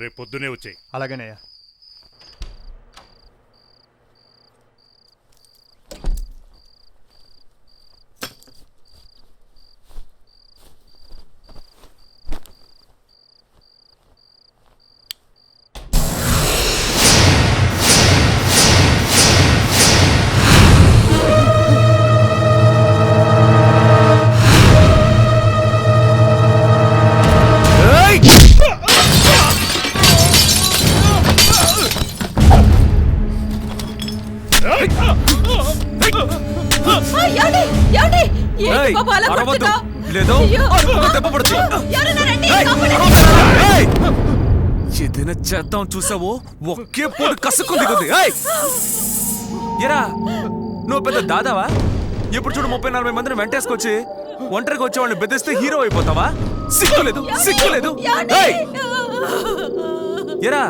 రేపు పొద్దునే వచ్చాయి. అలాగేనయ్యా. ఏదైనా చేద్దాం చూసావో ఒకే పోటు కసుకుంది కొద్ది. ఎరా నువ్వు పెద్ద దాదావా? ఎప్పుడు చూడు 30-40 మందిని వెంటేసుకొచ్చి ఒంటరికి వచ్చే వాళ్ళని బెదిరిస్తే హీరో అయిపోతావా? సిగ్గులేదు సిగ్గులేదు. ఎరా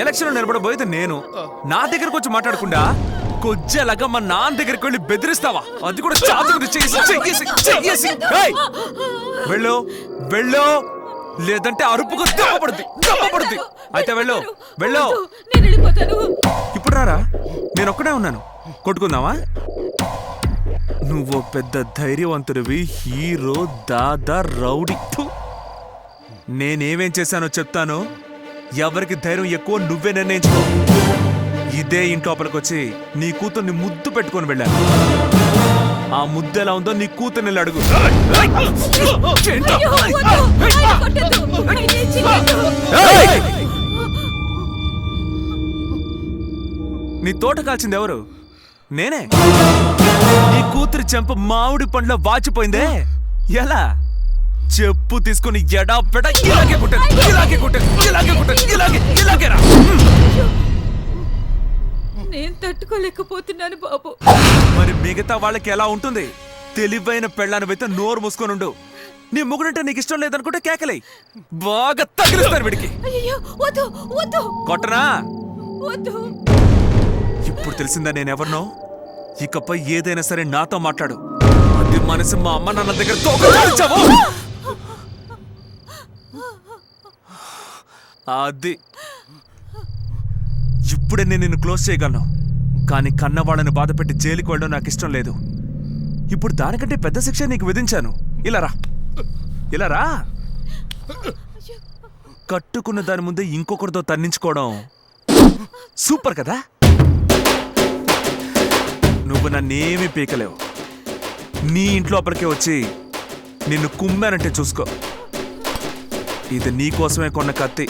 ఎలక్షన్ నిలబడబోయేది నేను, నా దగ్గరకు వచ్చి మాట్లాడకుండా కొజ్జలాగా మా నాన్న దగ్గరికి వెళ్ళి బెదిరిస్తావా? అది కూడా చెయ్యేసి. వెళ్ళు వెళ్ళు, లేదంటే అరుపుకు దెబ్బపడుద్ది. అయితే వెళ్ళు వెళ్ళు. ఇప్పుడు రారా, నేను ఒక్కడే ఉన్నాను, కొట్టుకుందామా? నువ్వు పెద్ద ధైర్యవంతుడివి, హీరో, దాదా, రౌడీ. నేనేమేం చేశానో చెప్తాను, ఎవరికి ధైర్యం ఎక్కువ నువ్వే నిర్ణయించుకో. ఇదే ఇంట్లోపలికి వచ్చి నీ కూతుర్ని ముద్దు పెట్టుకొని వెళ్ళాను. ఆ ముద్దు ఎలా ఉందో నీ కూతుర్ని అడుగు. నీ తోట కాల్చింది ఎవరు? నేనే. నీ కూతురి చెంప మామిడి పండ్లో వాచిపోయిందే ఎలా? చెప్పు తీసుకుని ఎడా పెడ ఇలాగేరా. నేను తట్టుకోలేకపోతున్నాను బాబు. మరి మిగతా వాళ్ళకి ఎలా ఉంటుంది? తెలివైన పెళ్ళానివైతే నోరు మూసుకొనుండు. నీ మొగుడంటే నీకు ఇష్టం లేదనుకుంటే కేకలే, బాగా తగిలిస్తాను వీడికి. కొట్టనా? ఇప్పుడు తెలిసిందా నేనెవరినో? ఇకపై ఏదైనా సరే నాతో మాట్లాడు. అది మనసు మా అమ్మ నాన్న దగ్గర తోకచావు. అది ఇప్పుడే నేను నిన్ను క్లోజ్ చేయగలను, కానీ కన్నవాళ్ళని బాధపెట్టి జైలుకి వెళ్ళడం నాకు ఇష్టం లేదు. ఇప్పుడు దానికంటే పెద్ద శిక్ష నీకు విధించాను. ఇలా రా. కట్టుకున్న దాని ముందే ఇంకొకరితో తన్నించుకోవడం సూపర్ కదా? నువ్వు నన్నేమీ పీకలేవు. నీ ఇంట్లోపలికే వచ్చి నిన్ను కుమ్మానంటే చూసుకో. ఇది నీకోసమే కొన్న కత్తి,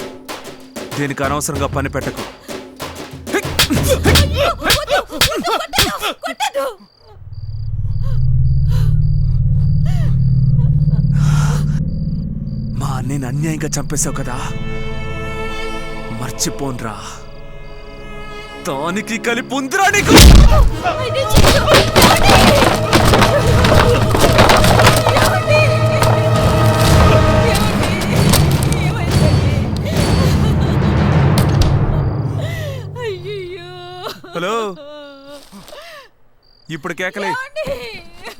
దీనికి అనవసరంగా పని పెట్టకు. మా అన్నయ్యని అన్యాయంగా చంపేశావు కదా, మర్చిపోన్రా. దానికి కలిపి ఉందిరా నీకు. హలో, ఇప్పుడు కేకలే.